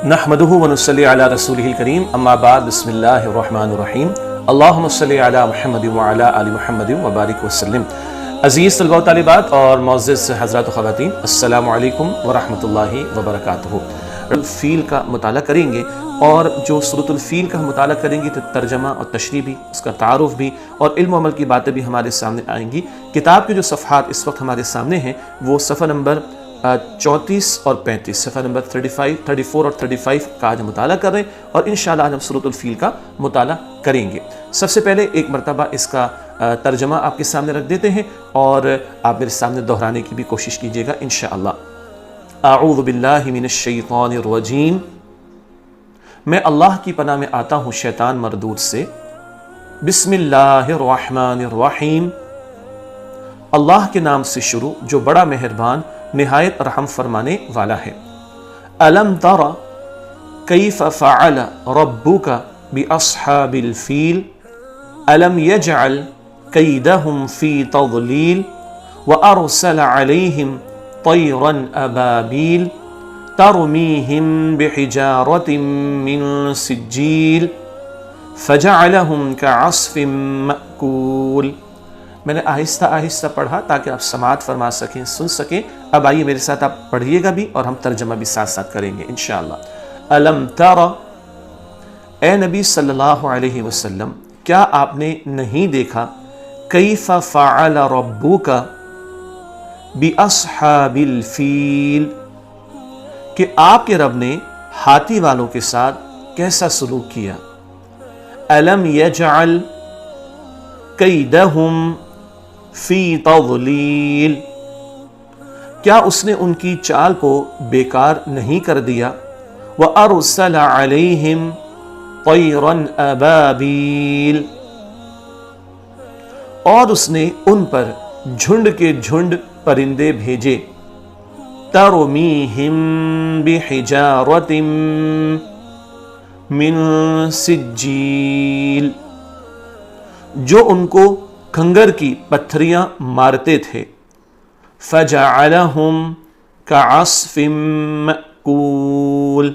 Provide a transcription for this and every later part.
نحمدہ ونصلی علی رسولہ الکریم اما بعد بسم اللہ الرحمن الرحیم اللہم صلی علی محمد وعلی آل محمد وبارک وسلم۔ عزیز طلبہ و طالبات اور معزز حضرات و خواتین، السلام علیکم ورحمۃ اللہ وبرکاتہ۔ الفیل کا مطالعہ کریں گے، اور جو سورۃ الفیل کا مطالعہ کریں گے تو ترجمہ اور تشریح بھی، اس کا تعارف بھی اور علم و عمل کی باتیں بھی ہمارے سامنے آئیں گی۔ کتاب کے جو صفحات اس وقت ہمارے سامنے ہیں وہ صفحہ نمبر 34 اور 35، صفحہ نمبر 34 اور 35 کا آج ہم مطالعہ کر رہے ہیں، اور انشاءاللہ آج ہم سورۃ الفیل کا مطالعہ کریں گے۔ سب سے پہلے ایک مرتبہ اس کا ترجمہ آپ کے سامنے رکھ دیتے ہیں، اور آپ میرے سامنے دہرانے کی بھی کوشش کیجیے گا انشاءاللہ۔ اعوذ باللہ من الشیطان الرجیم، میں اللہ کی پناہ میں آتا ہوں شیطان مردود سے۔ بسم اللہ الرحمن الرحیم، اللہ کے نام سے شروع جو بڑا مہربان نہایت رحم فرمانے والا ہے۔ الم تر کیف فعل ربک باصحاب الفیل الم یجعل کیدہم فی تضلیل وارسل علیہم طیرا ابابیل ترمیہم بحجارۃ من سجیل فجعلہم کعصف مأکول۔ میں نے آہستہ آہستہ پڑھا تاکہ آپ سماعت فرما سکیں، سن سکیں۔ اب آئیے میرے ساتھ آپ پڑھیے گا بھی، اور ہم ترجمہ بھی ساتھ ساتھ کریں گے انشاءاللہ۔ الم تر، اے نبی صلی اللہ علیہ وسلم، کیا آپ نے نہیں دیکھا؟ کیف فعل ربک باصحاب الفیل، کہ آپ کے رب نے ہاتھی والوں کے ساتھ کیسا سلوک کیا۔ الم یجعل کیدہم فی تضلیل، کیا اس نے ان کی چال کو بیکار نہیں کر دیا۔ وَأَرْسَلَ عَلَيْهِمْ طَيْرًا أَبَابِيلَ، اور اس نے ان پر جھنڈ کے جھنڈ پرندے بھیجے۔ تَرْمِيهِمْ بِحِجَارَةٍ مِّن سِجِّيلٍ، جو ان کو کنگر کی پتھریاں مارتے تھے۔ فَجَعَلَهُمْ كَعَصْفٍ مَأْكُولٍ،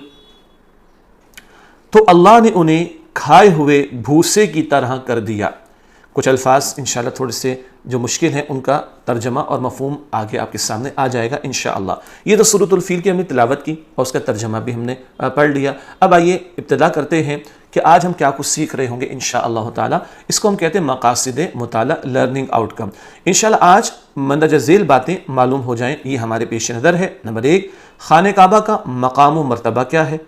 تو اللہ نے انہیں کھائے ہوئے بھوسے کی طرح کر دیا۔ کچھ الفاظ انشاءاللہ تھوڑے سے جو مشکل ہیں، ان کا ترجمہ اور مفہوم آگے آپ کے سامنے آ جائے گا انشاءاللہ۔ یہ تو سورۃ الفیل کی ہم نے تلاوت کی اور اس کا ترجمہ بھی ہم نے پڑھ لیا۔ اب آئیے ابتدا کرتے ہیں کہ آج ہم کیا کچھ سیکھ رہے ہوں گے انشاءاللہ تعالی۔ اس کو ہم کہتے ہیں مقاصد مطالعہ، لرننگ آؤٹ کم۔ انشاءاللہ آج مندرجہ ذیل باتیں معلوم ہو جائیں، یہ ہمارے پیش نظر ہے۔ نمبر 1، خانہ کعبہ کا مقام و مرتبہ کیا ہے۔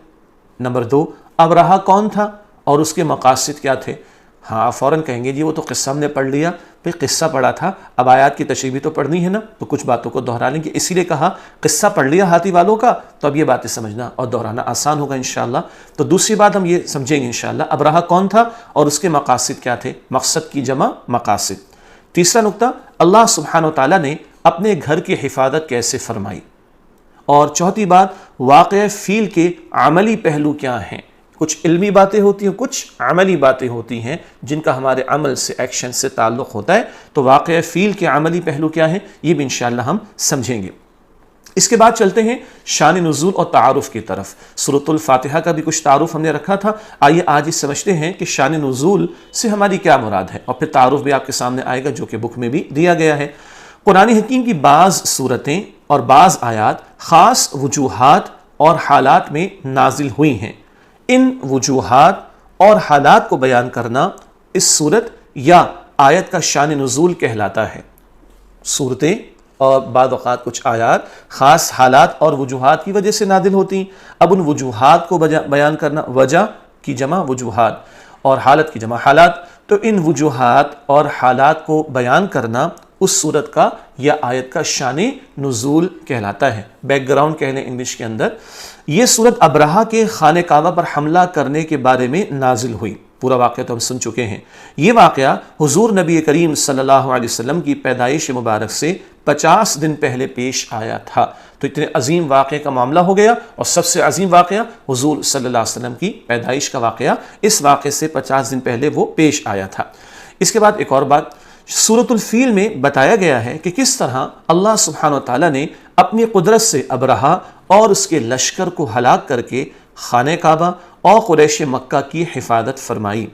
نمبر 2، ابرہہ کون تھا اور اس کے مقاصد کیا تھے۔ ہاں، فوراً کہیں گے جی وہ تو قصہ ہم نے پڑھ لیا۔ بھئی قصہ پڑھا تھا، اب آیات کی تشریح بھی تو پڑھنی ہے نا، تو کچھ باتوں کو دہرا لیں گے۔ اسی لیے کہا قصہ پڑھ لیا ہاتھی والوں کا، تو اب یہ باتیں سمجھنا اور دہرانا آسان ہوگا انشاءاللہ۔ تو دوسری بات ہم یہ سمجھیں گے انشاءاللہ، ابرہہ کون تھا اور اس کے مقاصد کیا تھے، مقصد کی جمع مقاصد۔ تیسرا نقطہ، اللہ سبحانہ وتعالی نے اپنے گھر کی حفاظت کیسے فرمائی۔ اور چوتھی بات، واقعہ فیل کے عملی پہلو کیا ہیں۔ کچھ علمی باتیں ہوتی ہیں، کچھ عملی باتیں ہوتی ہیں جن کا ہمارے عمل سے، ایکشن سے تعلق ہوتا ہے۔ تو واقعہ فیل کے عملی پہلو کیا ہیں، یہ بھی انشاءاللہ ہم سمجھیں گے۔ اس کے بعد چلتے ہیں شان نزول اور تعارف کی طرف۔ سورۃ الفاتحہ کا بھی کچھ تعارف ہم نے رکھا تھا، آئیے آج یہ سمجھتے ہیں کہ شان نزول سے ہماری کیا مراد ہے، اور پھر تعارف بھی آپ کے سامنے آئے گا جو کہ بک میں بھی دیا گیا ہے۔ قرآن حکیم کی بعض صورتیں اور بعض آیات خاص وجوہات اور حالات میں نازل ہوئی ہیں۔ ان وجوہات اور حالات کو بیان کرنا اس صورت یا آیت کا شان نزول کہلاتا ہے۔ صورتیں اور بعض اوقات کچھ آیات خاص حالات اور وجوہات کی وجہ سے نازل ہوتی ہیں۔ اب ان وجوہات کو بیان کرنا، وجہ کی جمع وجوہات اور حالت کی جمع حالات، تو ان وجوہات اور حالات کو بیان کرنا اس صورت کا یا آیت کا شان نزول کہلاتا ہے۔ بیک گراؤنڈ کہہ لیں انگلش کے اندر۔ یہ صورت ابرہہ کے خانہ کعبہ پر حملہ کرنے کے بارے میں نازل ہوئی۔ پورا واقعہ تو ہم سن چکے ہیں۔ یہ واقعہ حضور نبی کریم صلی اللہ علیہ وسلم کی پیدائش مبارک سے 50 دن پہلے پیش آیا تھا۔ تو اتنے عظیم واقعے کا معاملہ ہو گیا، اور سب سے عظیم واقعہ حضور صلی اللہ علیہ وسلم کی پیدائش کا واقعہ، اس واقعے سے 50 دن پہلے وہ پیش آیا تھا۔ اس کے بعد ایک اور بات، سورۃ الفیل میں بتایا گیا ہے کہ کس طرح اللہ سبحانہ وتعالیٰ نے اپنی قدرت سے ابرہہ اور اس کے لشکر کو ہلاک کر کے خانہ کعبہ اور قریش مکہ کی حفاظت فرمائی۔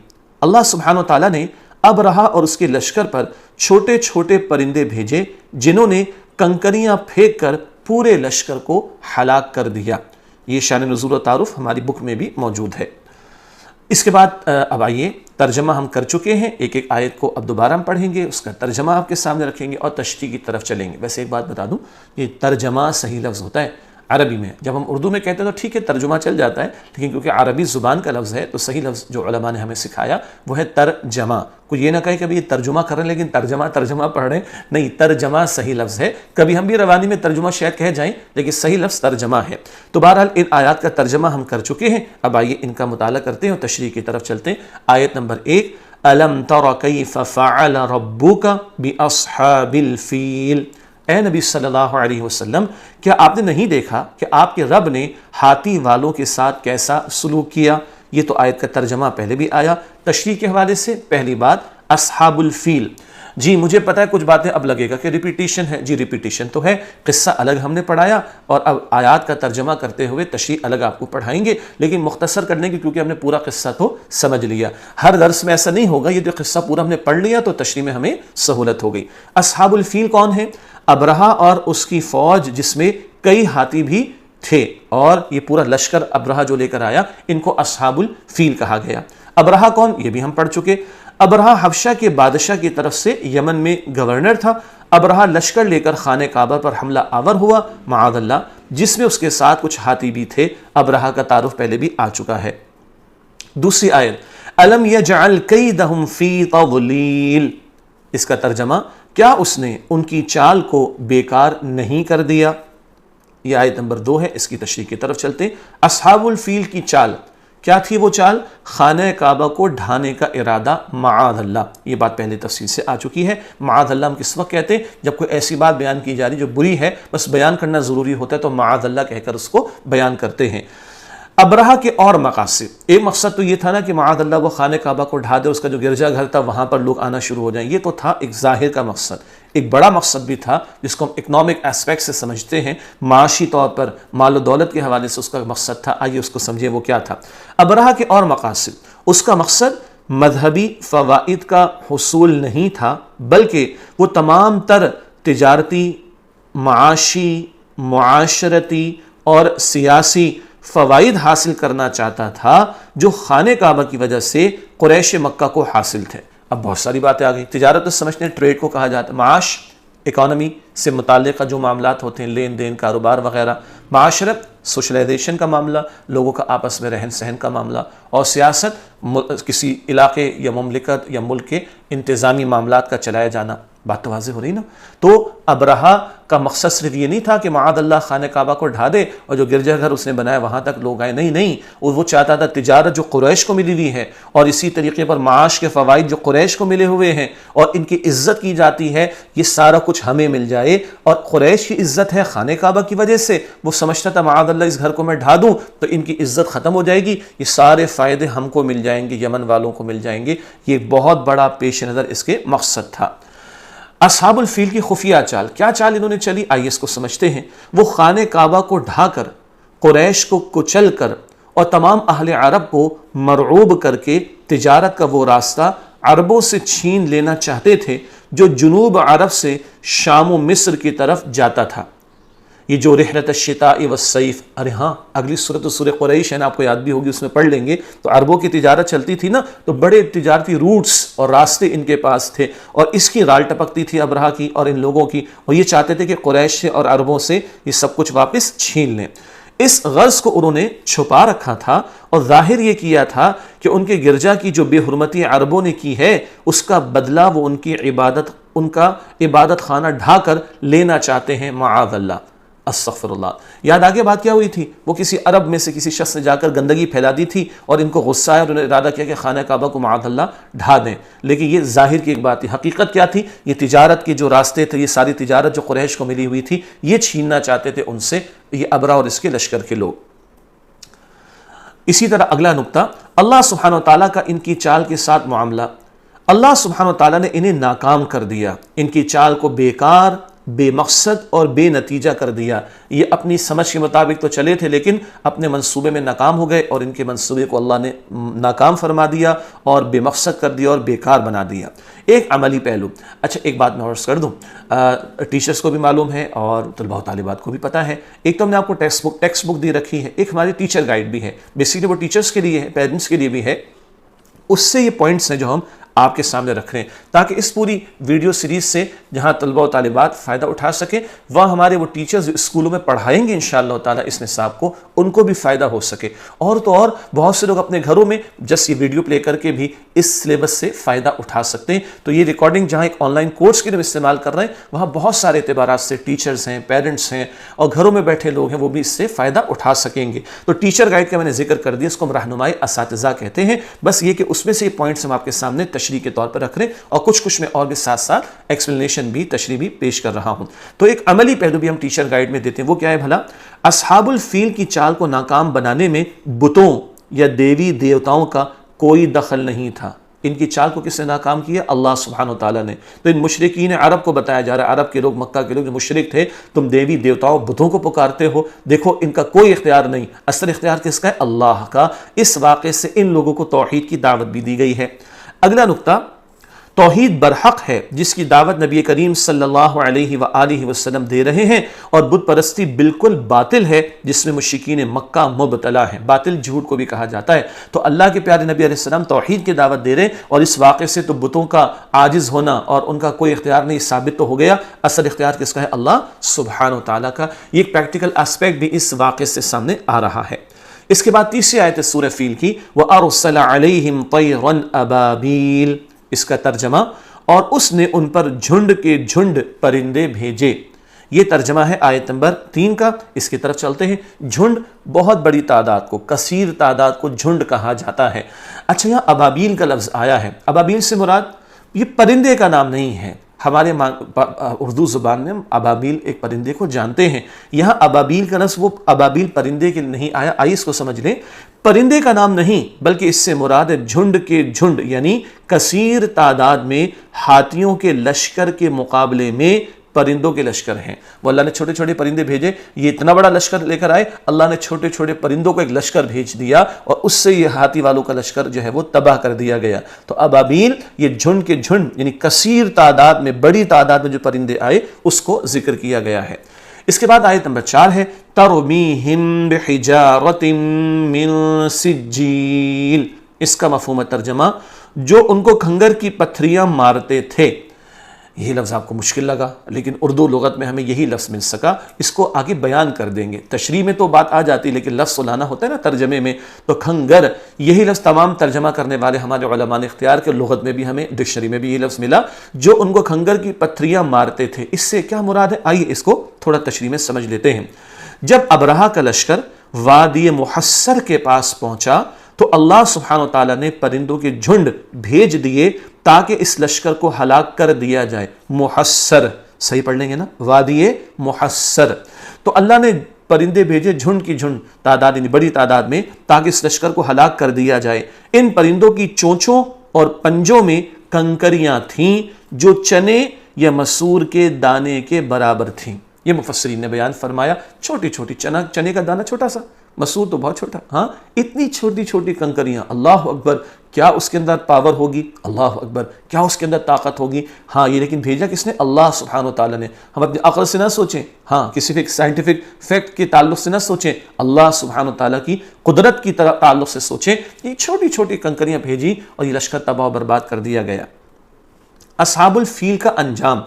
اللہ سبحانہ وتعالیٰ نے ابرہہ اور اس کے لشکر پر چھوٹے چھوٹے پرندے بھیجے جنہوں نے کنکریاں پھینک کر پورے لشکر کو ہلاک کر دیا۔ یہ شان نزول و تعارف ہماری بک میں بھی موجود ہے۔ اس کے بعد اب آئیے، ترجمہ ہم کر چکے ہیں، ایک ایک آیت کو اب دوبارہ ہم پڑھیں گے، اس کا ترجمہ آپ کے سامنے رکھیں گے اور تشریح کی طرف چلیں گے۔ ویسے ایک بات بتا دوں، یہ ترجمہ صحیح لفظ ہوتا ہے عربی میں۔ جب ہم اردو میں کہتے ہیں تو ٹھیک ہے ترجمہ چل جاتا ہے، لیکن کیونکہ عربی زبان کا لفظ ہے تو صحیح لفظ جو علماء نے ہمیں سکھایا وہ ہے ترجمہ۔ کوئی یہ نہ کہے کہ ابھی یہ ترجمہ کر رہے ہیں لیکن ترجمہ پڑھ رہے ہیں، نہیں، ترجمہ صحیح لفظ ہے۔ کبھی ہم بھی روانی میں ترجمہ شاید کہہ جائیں لیکن صحیح لفظ ترجمہ ہے۔ تو بہرحال ان آیات کا ترجمہ ہم کر چکے ہیں، اب آئیے ان کا مطالعہ کرتے ہیں اور تشریح کی طرف چلتے ہیں۔ آیت نمبر 1، أَلَمْ تَرَ كَيْفَ فَعَلَ رَبُّكَ بِأَصْحَابِ الْفِيلِ۔ اے نبی صلی اللہ علیہ وسلم، کیا آپ نے نہیں دیکھا کہ آپ کے رب نے ہاتھی والوں کے ساتھ کیسا سلوک کیا؟ یہ تو آیت کا ترجمہ پہلے بھی آیا۔ تشریح کے حوالے سے پہلی بات، اصحاب الفیل۔ جی مجھے پتا ہے کچھ باتیں اب لگے گا کہ ریپیٹیشن ہے، جی ریپیٹیشن تو ہے، قصہ الگ ہم نے پڑھایا اور اب آیات کا ترجمہ کرتے ہوئے تشریح الگ آپ کو پڑھائیں گے، لیکن مختصر کرنے کی، کیونکہ ہم نے پورا قصہ تو سمجھ لیا۔ ہر درس میں ایسا نہیں ہوگا، یہ جو قصہ پورا ہم نے پڑھ لیا تو تشریح میں ہمیں سہولت ہو گئی۔ اصحاب الفیل کون ہیں؟ ابرہہ اور اس کی فوج جس میں کئی ہاتھی بھی تھے، اور یہ پورا لشکر ابرہہ جو لے کر آیا ان کو اصحاب الفیل کہا گیا۔ ابرہہ کون؟ یہ بھی ہم پڑھ چکے۔ ابرہہ حبشہ کے بادشاہ کی طرف سے یمن میں گورنر تھا۔ ابرہہ لشکر لے کر خانہ کعبہ پر حملہ آور ہوا معاذ اللہ، جس میں اس کے ساتھ کچھ ہاتھی بھی تھے۔ ابرہہ کا تعارف پہلے بھی آ چکا ہے۔ دوسری آیت، الم یجعل کیدہم فی تضلیل۔ اس کا ترجمہ، کیا اس نے ان کی چال کو بیکار نہیں کر دیا؟ یہ آیت نمبر 2 ہے، اس کی تشریح کی طرف چلتے ہیں۔ اصحاب الفیل کی چال کیا تھی؟ وہ چال خانہ کعبہ کو ڈھانے کا ارادہ معاذ اللہ۔ یہ بات پہلے تفصیل سے آ چکی ہے۔ معاذ اللہ ہم کس وقت کہتے ہیں؟ جب کوئی ایسی بات بیان کی جا رہی جو بری ہے، بس بیان کرنا ضروری ہوتا ہے تو معاذ اللہ کہہ کر اس کو بیان کرتے ہیں۔ ابرہہ کے اور مقاصد، ایک مقصد تو یہ تھا نا کہ معاذ اللہ وہ خانہ کعبہ کو ڈھا دے، اس کا جو گرجا گھر تھا وہاں پر لوگ آنا شروع ہو جائیں، یہ تو تھا ایک ظاہر کا مقصد۔ ایک بڑا مقصد بھی تھا جس کو ہم اکنامک اسپیکٹ سے سمجھتے ہیں، معاشی طور پر مال و دولت کے حوالے سے اس کا مقصد تھا۔ آئیے اس کو سمجھیں وہ کیا تھا۔ ابرہہ کے اور مقاصد، اس کا مقصد مذہبی فوائد کا حصول نہیں تھا، بلکہ وہ تمام تر تجارتی، معاشی، معاشرتی اور سیاسی فوائد حاصل کرنا چاہتا تھا جو خانہ کعبہ کی وجہ سے قریش مکہ کو حاصل تھے۔ اب بہت ساری باتیں آ گئی۔ تجارت تو سمجھتے ہیں ٹریڈ کو کہا جاتا ہے، معاش اکانومی سے متعلقہ جو معاملات ہوتے ہیں، لین دین، کاروبار وغیرہ، معاشرت سوشلائزیشن کا معاملہ، لوگوں کا آپس میں رہن سہن کا معاملہ، اور سیاست کسی علاقے یا مملکت یا ملک کے انتظامی معاملات کا چلایا جانا۔ بات تو واضح ہو رہی نا؟ تو ابرہہ کا مقصد صرف یہ نہیں تھا کہ معاذ اللہ خانہ کعبہ کو ڈھا دے اور جو گرجا گھر اس نے بنایا وہاں تک لوگ آئے، نہیں، وہ چاہتا تھا تجارت جو قریش کو ملی ہوئی ہے اور اسی طریقے پر معاش کے فوائد جو قریش کو ملے ہوئے ہیں اور ان کی عزت کی جاتی ہے، یہ سارا کچھ ہمیں مل جائے۔ اور قریش کی عزت ہے خانہ کعبہ کی وجہ سے، وہ سمجھتا تھا معاذ اللہ اس گھر کو میں ڈھا دوں تو ان کی عزت ختم ہو جائے گی، یہ سارے فائدے ہم کو مل جائیں گے، یمن والوں کو مل جائیں گے۔ یہ بہت بڑا پیش نظر اس کے مقصد تھا۔ اصحاب الفیل کی خفیہ چال، کیا چال انہوں نے چلی؟ آئیے اس کو سمجھتے ہیں۔ وہ خانہ کعبہ کو ڈھا کر، قریش کو کچل کر اور تمام اہل عرب کو مرعوب کر کے تجارت کا وہ راستہ عربوں سے چھین لینا چاہتے تھے جو جنوب عرب سے شام و مصر کی طرف جاتا تھا۔ یہ جو رحلت الشتاء والصیف، ارے ہاں اگلی سورۃ سورہ قریش ہے نا، آپ کو یاد بھی ہوگی، اس میں پڑھ لیں گے، تو عربوں کی تجارت چلتی تھی نا، تو بڑے تجارتی روٹس اور راستے ان کے پاس تھے، اور اس کی رال ٹپکتی تھی ابرہہ کی اور ان لوگوں کی، اور یہ چاہتے تھے کہ قریش سے اور عربوں سے یہ سب کچھ واپس چھین لیں۔ اس غرض کو انہوں نے چھپا رکھا تھا اور ظاہر یہ کیا تھا کہ ان کے گرجا کی جو بے حرمتی عربوں نے کی ہے اس کا بدلہ وہ ان کا عبادت خانہ ڈھا کر لینا چاہتے ہیں معاذ اللہ۔ استغفر اللہ۔ یاد آگے بات کیا ہوئی تھی؟ وہ کسی عرب میں سے کسی شخص نے جا کر گندگی پھیلا دی تھی اور ان کو غصہ آیا اور انہوں نے ارادہ کیا کہ خانہ کعبہ کو معاذ اللہ ڈھا دیں، لیکن یہ ظاہر کی ایک بات تھی۔ حقیقت کیا تھی؟ یہ تجارت کے جو راستے تھے، یہ ساری تجارت جو قریش کو ملی ہوئی تھی، یہ چھیننا چاہتے تھے ان سے یہ ابرہہ اور اس کے لشکر کے لوگ۔ اسی طرح اگلا نقطہ، اللہ سبحانہ و تعالیٰ کا ان کی چال کے ساتھ معاملہ۔ اللہ سبحانہ وتعالیٰ نے انہیں ناکام کر دیا، ان کی چال کو بیکار، بے مقصد اور بے نتیجہ کر دیا۔ یہ اپنی سمجھ کے مطابق تو چلے تھے لیکن اپنے منصوبے میں ناکام ہو گئے، اور ان کے منصوبے کو اللہ نے ناکام فرما دیا اور بے مقصد کر دیا اور بیکار بنا دیا۔ ایک عملی پہلو، اچھا ایک بات میں عرض کر دوں، ٹیچرز کو بھی معلوم ہے اور طلباء و طالبات کو بھی پتہ ہے، ایک تو ہم نے آپ کو ٹیکسٹ بک دی رکھی ہے، ایک ہماری ٹیچر گائیڈ بھی ہے، بیسیکلی وہ ٹیچرز کے لیے ہے، پیرنٹس کے لیے بھی ہے۔ اس سے یہ پوائنٹس ہیں جو ہم آپ کے سامنے رکھ رہے ہیں تاکہ اس پوری ویڈیو سیریز سے جہاں طلباء و طالبات فائدہ اٹھا سکیں، وہاں ہمارے وہ ٹیچرز اسکولوں میں پڑھائیں گے انشاءاللہ تعالیٰ اس نصاب کو، ان کو بھی فائدہ ہو سکے۔ اور تو اور بہت سے لوگ اپنے گھروں میں جس یہ ویڈیو پلے کر کے بھی اس سلیبس سے فائدہ اٹھا سکتے ہیں۔ تو یہ ریکارڈنگ جہاں ایک آن لائن کورس کے لیے استعمال کر رہے ہیں، وہاں بہت سارے اعتبارات سے ٹیچرز ہیں، پیرنٹس ہیں اور گھروں میں بیٹھے لوگ ہیں، وہ بھی اس سے فائدہ اٹھا سکیں گے۔ تو ٹیچر گائیڈ کا میں نے ذکر کر دیا، اس کو ہم رہنمائی اساتذہ کہتے ہیں۔ بس یہ کہ اس میں سے یہ پوائنٹس ہم آپ کے سامنے تشریح کے طور پر رکھ رہے ہیں، اور کچھ میں اور بھی ساتھ ساتھ ایکسپلینیشن بھی، تشریح بھی پیش کر رہا ہوں۔ تو ایک عملی پہلو بھی ہم ٹیچر گائیڈ میں دیتے ہیں، وہ کیا ہے بھلا؟ اصحاب الفیل کی چال کو ناکام بنانے میں بتوں یا دیوی دیوتاؤں کا کوئی دخل نہیں تھا۔ ان کی چال کو کس نے ناکام کیا؟ اللہ سبحانہ وتعالیٰ نے۔ تو ان مشرکین عرب کو بتایا جا رہا ہے، عرب کے لوگ، مکہ کے لوگ جو مشرک تھے، تم دیوی دیوتاؤں بتوں کو پکارتے ہو، دیکھو ان کا کوئی اختیار نہیں، اصل اختیار کس کا ہے؟ اللہ کا۔ اس واقعے سے ان لوگوں کو توحید کی دعوت بھی دی گئی ہے۔ اگلا نقطہ، توحید برحق ہے جس کی دعوت نبی کریم صلی اللہ علیہ وآلہ وسلم دے رہے ہیں، اور بت پرستی بالکل باطل ہے جس میں مشرکین مکہ مبتلا ہیں۔ باطل جھوٹ کو بھی کہا جاتا ہے۔ تو اللہ کے پیارے نبی علیہ السلام توحید کی دعوت دے رہے ہیں، اور اس واقعے سے تو بتوں کا عاجز ہونا اور ان کا کوئی اختیار نہیں ثابت تو ہو گیا، اصل اختیار کس کا ہے؟ اللہ سبحانہ وتعالیٰ کا۔ یہ ایک پریکٹیکل اسپیکٹ بھی اس واقعے سے سامنے آ رہا ہے۔ اس کے بعد تیسری آیت سورہ فیل کی، وَأَرْسَلَ عَلَيْهِمْ طَيْرًا أَبَابِيلَ، اس کا ترجمہ، اور اس نے ان پر جھنڈ کے جھنڈ پرندے بھیجے۔ یہ ترجمہ ہے آیت نمبر 3 کا۔ اس کی طرف چلتے ہیں۔ جھنڈ بہت بڑی تعداد کو، کثیر تعداد کو جھنڈ کہا جاتا ہے۔ اچھا، یہاں ابابیل کا لفظ آیا ہے، ابابیل سے مراد یہ پرندے کا نام نہیں ہے۔ ہمارے اردو زبان میں ہم ابابیل ایک پرندے کو جانتے ہیں، یہاں ابابیل کا لفظ وہ ابابیل پرندے کے نہیں آیا۔ آئیے اس کو سمجھ لیں، پرندے کا نام نہیں بلکہ اس سے مراد ہے جھنڈ کے جھنڈ، یعنی کثیر تعداد میں ہاتھیوں کے لشکر کے مقابلے میں پرندوں کے لشکر ہیں۔ وہ اللہ نے چھوٹے چھوٹے پرندے بھیجے، یہ اتنا بڑا لشکر لے کر آئے، اللہ نے چھوٹے چھوٹے پرندوں کو ایک لشکر بھیج دیا، اور اس سے یہ ہاتھی والوں کا لشکر جو ہے وہ تباہ کر دیا گیا۔ تو ابابیل یہ جھنڈ کے جھنڈ یعنی کثیر تعداد میں، بڑی تعداد میں جو پرندے آئے اس کو ذکر کیا گیا ہے۔ اس کے بعد آیت نمبر 4 ہے، ترمیہم بحجارۃ من سجیل۔ اس کا مفہوم ترجمہ، جو ان کو کھنگر کی پتھریاں مارتے تھے۔ یہی لفظ آپ کو مشکل لگا، لیکن اردو لغت میں ہمیں یہی لفظ مل سکا، اس کو آگے بیان کر دیں گے۔ تشریح میں تو بات آ جاتی، لیکن لفظ لانا ہوتا ہے نا ترجمے میں، تو کھنگر یہی لفظ تمام ترجمہ کرنے والے ہمارے علماء نے اختیار کیا، لغت میں بھی ہمیں ڈکشنری میں بھی یہ لفظ ملا، جو ان کو کھنگر کی پتھریاں مارتے تھے۔ اس سے کیا مراد ہے؟ آئیے اس کو تھوڑا تشریح میں سمجھ لیتے ہیں۔ جب ابرہہ کا لشکر وادی محصر کے پاس پہنچا تو اللہ سبحانہ وتعالیٰ نے پرندوں کے جھنڈ بھیج دیے تاکہ اس لشکر کو ہلاک کر دیا جائے۔ محصر، صحیح پڑھ لیں گے نا، وادی محصر۔ تو اللہ نے پرندے بھیجے جھنڈ کی جھنڈ، تعداد یعنی بڑی تعداد میں، تاکہ اس لشکر کو ہلاک کر دیا جائے۔ ان پرندوں کی چونچوں اور پنجوں میں کنکریاں تھیں جو چنے یا مسور کے دانے کے برابر تھیں۔ یہ مفسرین نے بیان فرمایا، چھوٹی چھوٹی چنے کا دانہ چھوٹا سا، مسور تو بہت چھوٹا، ہاں اتنی چھوٹی چھوٹی کنکریاں۔ اللہ اکبر، کیا اس کے اندر پاور ہوگی؟ اللہ اکبر، کیا اس کے اندر طاقت ہوگی؟ ہاں، یہ لیکن بھیجا کس نے؟ اللہ سبحانہ وتعالیٰ نے۔ ہم اپنی عقل سے نہ سوچیں، ہاں کسی سائنٹیفک فیکٹ کے تعلق سے نہ سوچیں، اللہ سبحانہ وتعالیٰ کی قدرت کی تعلق سے سوچیں۔ یہ چھوٹی چھوٹی کنکریاں بھیجی اور یہ لشکر تباہ و برباد کر دیا گیا۔ اصحاب الفیل کا انجام،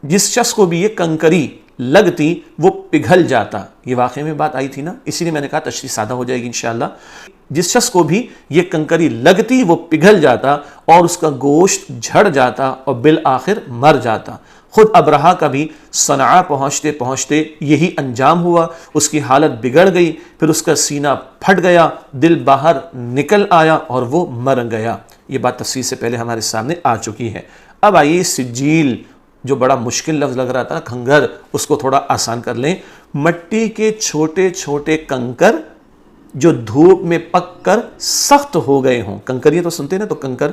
جس شخص کو بھی یہ کنکری لگتی وہ پگھل جاتا۔ یہ واقعے میں بات آئی تھی نا، اسی لیے میں نے کہا تشریح سادہ ہو جائے گی انشاءاللہ۔ جس شخص کو بھی یہ کنکری لگتی وہ پگھل جاتا اور اس کا گوشت جھڑ جاتا اور بالآخر مر جاتا۔ خود ابرہہ کا بھی صنعاء پہنچتے پہنچتے یہی انجام ہوا، اس کی حالت بگڑ گئی، پھر اس کا سینہ پھٹ گیا، دل باہر نکل آیا اور وہ مر گیا۔ یہ بات تفصیل سے پہلے ہمارے سامنے آ چکی ہے۔ اب آئیے سجیل، جو بڑا مشکل لفظ لگ رہا تھا کھنگر، اس کو تھوڑا آسان کر لیں۔ مٹی کے چھوٹے چھوٹے کنکر جو دھوپ میں پک کر سخت ہو گئے ہوں۔ کنکریاں تو سنتے ہیں نا، تو کنکر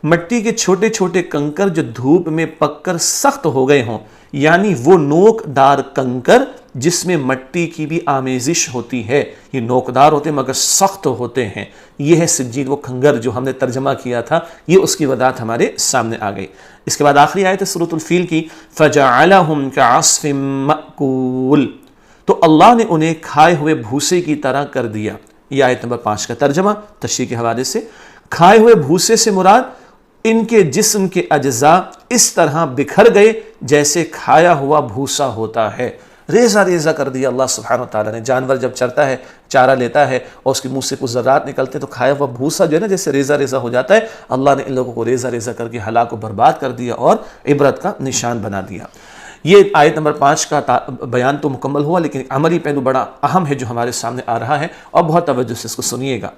مٹی کے چھوٹے چھوٹے کنکر جو دھوپ میں پک کر سخت ہو گئے ہوں، یعنی وہ نوک دار کنکر جس میں مٹی کی بھی آمیزش ہوتی ہے، یہ نوکدار ہوتے ہیں مگر سخت ہوتے ہیں، یہ ہے سجیل، وہ کھنگر جو ہم نے ترجمہ کیا تھا، یہ اس کی وضاحت ہمارے سامنے آ گئی۔ اس کے بعد آخری آیت ہے سورۃ الفیل کی، فَجَعَلَهُمْ كَعَصْفٍ مَأْكُولٍ، تو اللہ نے انہیں کھائے ہوئے بھوسے کی طرح کر دیا۔ یہ آیت نمبر 5 کا ترجمہ تشریح کے حوالے سے، کھائے ہوئے بھوسے سے مراد ان کے جسم کے اجزاء اس طرح بکھر گئے جیسے کھایا ہوا بھوسا ہوتا ہے، ریزہ ریزہ کر دیا اللہ سبحانہ وتعالیٰ نے۔ جانور جب چرتا ہے، چارہ لیتا ہے اور اس کے منہ سے کچھ ذرات نکلتے ہیں تو کھایا ہوا بھوسا جو ہے نا جیسے ریزہ ریزہ ہو جاتا ہے، اللہ نے ان لوگوں کو ریزہ ریزہ کر کے ہلاک و برباد کر دیا اور عبرت کا نشان بنا دیا۔ یہ آیت نمبر 5 کا بیان تو مکمل ہوا، لیکن عملی پہلو بڑا اہم ہے جو ہمارے سامنے آ رہا ہے، اور بہت توجہ سے اس کو سنیے گا۔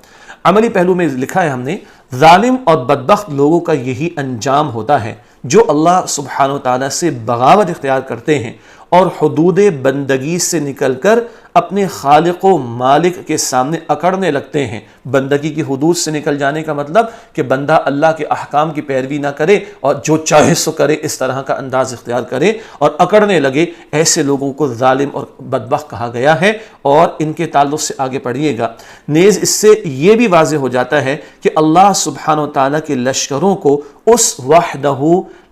عملی پہلو میں لکھا ہے ہم نے، ظالم اور بدبخت لوگوں کا یہی انجام ہوتا ہے جو اللہ سبحانہ وتعالیٰ سے بغاوت اختیار کرتے ہیں اور حدود بندگی سے نکل کر اپنے خالق و مالک کے سامنے اکڑنے لگتے ہیں۔ بندگی کی حدود سے نکل جانے کا مطلب کہ بندہ اللہ کے احکام کی پیروی نہ کرے اور جو چاہے سو کرے، اس طرح کا انداز اختیار کرے اور اکڑنے لگے، ایسے لوگوں کو ظالم اور بدبخت کہا گیا ہے۔ اور ان کے تعلق سے آگے پڑھیے گا، نیز اس سے یہ بھی واضح ہو جاتا ہے کہ اللہ سبحانہ وتعالیٰ کے لشکروں کو اس وحدہ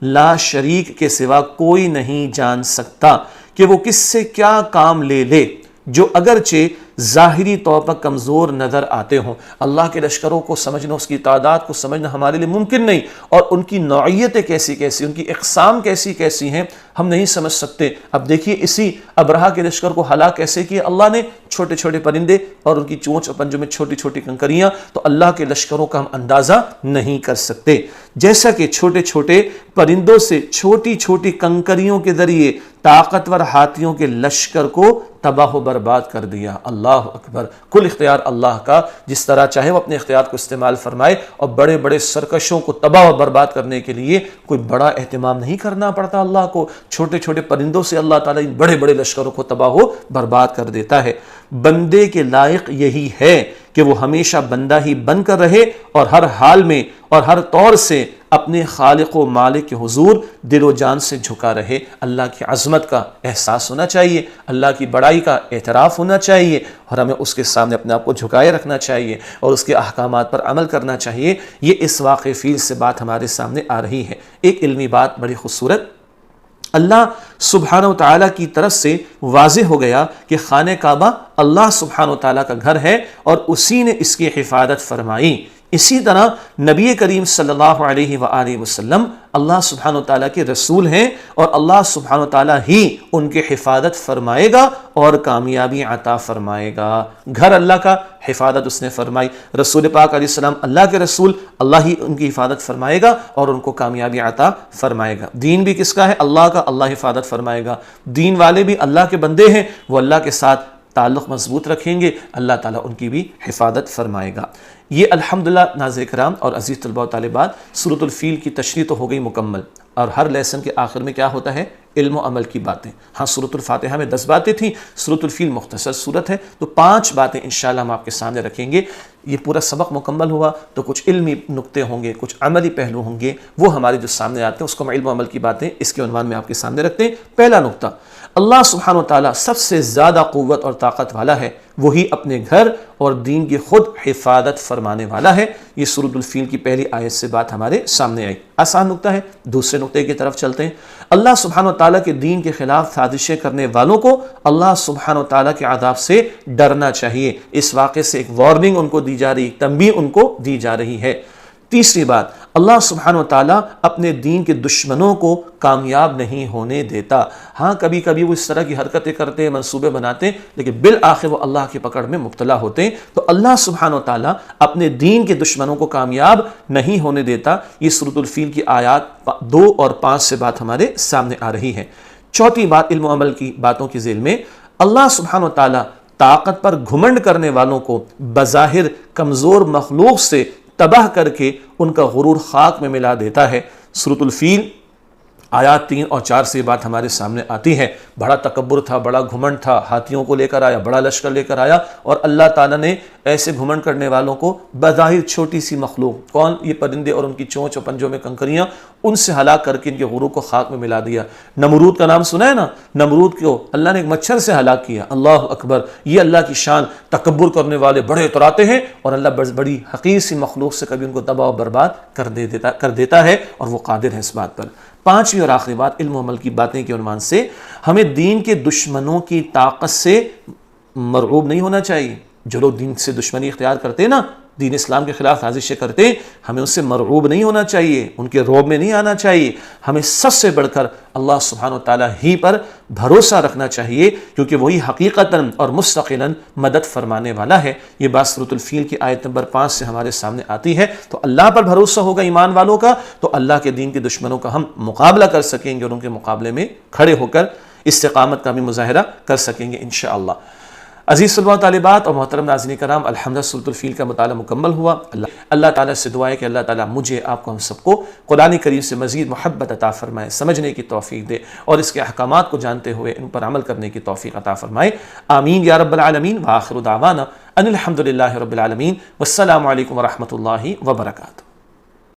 لا شریک کے سوا کوئی نہیں جان سکتا کہ وہ کس سے کیا کام لے لے، جو اگرچہ ظاہری طور پر کمزور نظر آتے ہوں۔ اللہ کے لشکروں کو سمجھنا، اس کی تعداد کو سمجھنا ہمارے لیے ممکن نہیں، اور ان کی نوعیتیں کیسی کیسی، ان کی اقسام کیسی کیسی ہیں، ہم نہیں سمجھ سکتے۔ اب دیکھیے اسی ابرہہ کے لشکر کو ہلاک کیسے کیا اللہ نے، چھوٹے چھوٹے پرندے اور ان کی چونچ اور پنجوں میں چھوٹی چھوٹی کنکریاں، تو اللہ کے لشکروں کا ہم اندازہ نہیں کر سکتے۔ جیسا کہ چھوٹے چھوٹے پرندوں سے چھوٹی چھوٹی کنکریوں کے ذریعے طاقتور ہاتھیوں کے لشکر کو تباہ و برباد کر دیا۔ اللہ اکبر، کل اختیار اللہ کا، جس طرح چاہے وہ اپنے اختیار کو استعمال فرمائے، اور بڑے بڑے سرکشوں کو تباہ و برباد کرنے کے لیے کوئی بڑا اہتمام نہیں کرنا پڑتا اللہ کو، چھوٹے چھوٹے پرندوں سے اللہ تعالیٰ ان بڑے بڑے لشکروں کو تباہ و برباد کر دیتا ہے۔ بندے کے لائق یہی ہے کہ وہ ہمیشہ بندہ ہی بن کر رہے اور ہر حال میں اور ہر طور سے اپنے خالق و مالک کے حضور دل و جان سے جھکا رہے۔ اللہ کی عظمت کا احساس ہونا چاہیے، اللہ کی بڑائی کا اعتراف ہونا چاہیے، اور ہمیں اس کے سامنے اپنے آپ کو جھکائے رکھنا چاہیے اور اس کے احکامات پر عمل کرنا چاہیے۔ یہ اس واقع فیل سے بات ہمارے سامنے آ رہی ہے۔ ایک علمی بات بڑی خوبصورت، اللہ سبحانہ وتعالیٰ کی طرف سے واضح ہو گیا کہ خانہ کعبہ اللہ سبحانہ وتعالیٰ کا گھر ہے اور اسی نے اس کی حفاظت فرمائی۔ اسی طرح نبی کریم صلی اللہ علیہ وآلہ وسلم اللہ سبحانہ وتعالیٰ کے رسول ہیں، اور اللہ سبحانہ وتعالیٰ ہی ان کے حفاظت فرمائے گا اور کامیابی عطا فرمائے گا۔ گھر اللہ کا، حفاظت اس نے فرمائی، رسول پاک علیہ السلام اللہ کے رسول، اللہ ہی ان کی حفاظت فرمائے گا اور ان کو کامیابی عطا فرمائے گا۔ دین بھی کس کا ہے؟ اللہ کا، اللہ حفاظت فرمائے گا۔ دین والے بھی اللہ کے بندے ہیں، وہ اللہ کے ساتھ تعلق مضبوط رکھیں گے، اللہ تعالیٰ ان کی بھی حفاظت فرمائے گا۔ یہ الحمدللہ ناظرین کرام اور عزیز طلباء و طالبات، سورۃ الفیل کی تشریح تو ہو گئی مکمل، اور ہر لیسن کے آخر میں کیا ہوتا ہے؟ علم و عمل کی باتیں۔ ہاں سورۃ الفاتحہ میں 10 باتیں تھیں، سورۃ الفیل مختصر سورت ہے تو 5 باتیں انشاءاللہ ہم آپ کے سامنے رکھیں گے۔ یہ پورا سبق مکمل ہوا تو کچھ علمی نقطے ہوں گے، کچھ عملی پہلو ہوں گے، وہ ہمارے جو سامنے آتے ہیں اس کو ہم علم و عمل کی باتیں اس کے عنوان میں آپ کے سامنے رکھتے ہیں۔ پہلا نقطہ، اللہ سبحانہ وتعالیٰ سب سے زیادہ قوت اور طاقت والا ہے، وہی اپنے گھر اور دین کی خود حفاظت فرمانے والا ہے۔ یہ سورۃ الفیل کی پہلی آیت سے بات ہمارے سامنے آئی۔ آسان نقطہ ہے، دوسرے نقطے کی طرف چلتے ہیں۔ اللہ سبحانہ وتعالیٰ کے دین کے خلاف سازشیں کرنے والوں کو اللہ سبحانہ وتعالیٰ کے عذاب سے ڈرنا چاہیے۔ اس واقعے سے ایک وارننگ ان کو دی جا رہی، تنبیہ ان کو دی جا رہی ہے۔ تیسری بات، اللہ سبحانہ وتعالیٰ اپنے دین کے دشمنوں کو کامیاب نہیں ہونے دیتا۔ ہاں کبھی کبھی وہ اس طرح کی حرکتیں کرتے ہیں، منصوبے بناتے ہیں، لیکن بالآخر وہ اللہ کی پکڑ میں مبتلا ہوتے ہیں۔ تو اللہ سبحانہ وتعالیٰ اپنے دین کے دشمنوں کو کامیاب نہیں ہونے دیتا۔ یہ سورۃ الفیل کی آیات 2 اور 5 سے بات ہمارے سامنے آ رہی ہے۔ چوتھی بات علم و عمل کی باتوں کے ذیل میں، اللہ سبحانہ وتعالیٰ طاقت پر گھمنڈ کرنے والوں کو بظاہر کمزور مخلوق سے تباہ کر کے ان کا غرور خاک میں ملا دیتا ہے۔ سورۃ الفیل آیات 3 اور 4 سے یہ بات ہمارے سامنے آتی ہے۔ بڑا تکبر تھا، بڑا گھمنڈ تھا، ہاتھیوں کو لے کر آیا، بڑا لشکر لے کر آیا، اور اللہ تعالیٰ نے ایسے گھمنڈ کرنے والوں کو بظاہر چھوٹی سی مخلوق، کون؟ یہ پرندے اور ان کی چونچ اور پنجوں میں کنکریاں، ان سے ہلاک کر کے ان کے غرور کو خاک میں ملا دیا۔ نمرود کا نام سنا ہے نا؟ نمرود کو اللہ نے ایک مچھر سے ہلاک کیا۔ اللہ اکبر! یہ اللہ کی شان، تکبر کرنے والے بڑے اتراتے ہیں اور اللہ بڑی حقیر سی مخلوق سے کبھی ان کو تباہ و برباد کر دیتا ہے، اور وہ قادر ہے اس بات پر۔ پانچویں اور آخری بات، علم و عمل کی باتیں کے عنوان سے ہمیں دین کے دشمنوں کی طاقت سے مرعوب نہیں ہونا چاہیے۔ جو لوگ دین سے دشمنی اختیار کرتے ہیں نا، دین اسلام کے خلاف سازشیں کرتے ہیں، ہمیں اس سے مرعوب نہیں ہونا چاہیے، ان کے رعب میں نہیں آنا چاہیے۔ ہمیں سب سے بڑھ کر اللہ سبحانہ وتعالی ہی پر بھروسہ رکھنا چاہیے، کیونکہ وہی حقیقتاً اور مستقلاً مدد فرمانے والا ہے۔ یہ بات سورۃ الفیل کی آیت نمبر 5 سے ہمارے سامنے آتی ہے۔ تو اللہ پر بھروسہ ہوگا ایمان والوں کا، تو اللہ کے دین کے دشمنوں کا ہم مقابلہ کر سکیں گے، اور ان کے مقابلے میں کھڑے ہو کر استقامت کا بھی مظاہرہ کر سکیں گے انشاءاللہ۔ عزیز طلباء و طالبات اور محترم ناظرین کرام، الحمدللہ سورۃ الفیل کا مطالعہ مکمل ہوا۔ اللہ تعالیٰ سے دعا ہے کہ اللہ تعالیٰ مجھے، آپ کو، ہم سب کو قرآن کریم سے مزید محبت عطا فرمائے، سمجھنے کی توفیق دے، اور اس کے احکامات کو جانتے ہوئے ان پر عمل کرنے کی توفیق عطا فرمائے۔ آمین یا رب العالمین۔ وآخر دعوانا ان الحمدللہ رب العالمین، والسلام علیکم ورحمۃ اللہ وبرکاتہ۔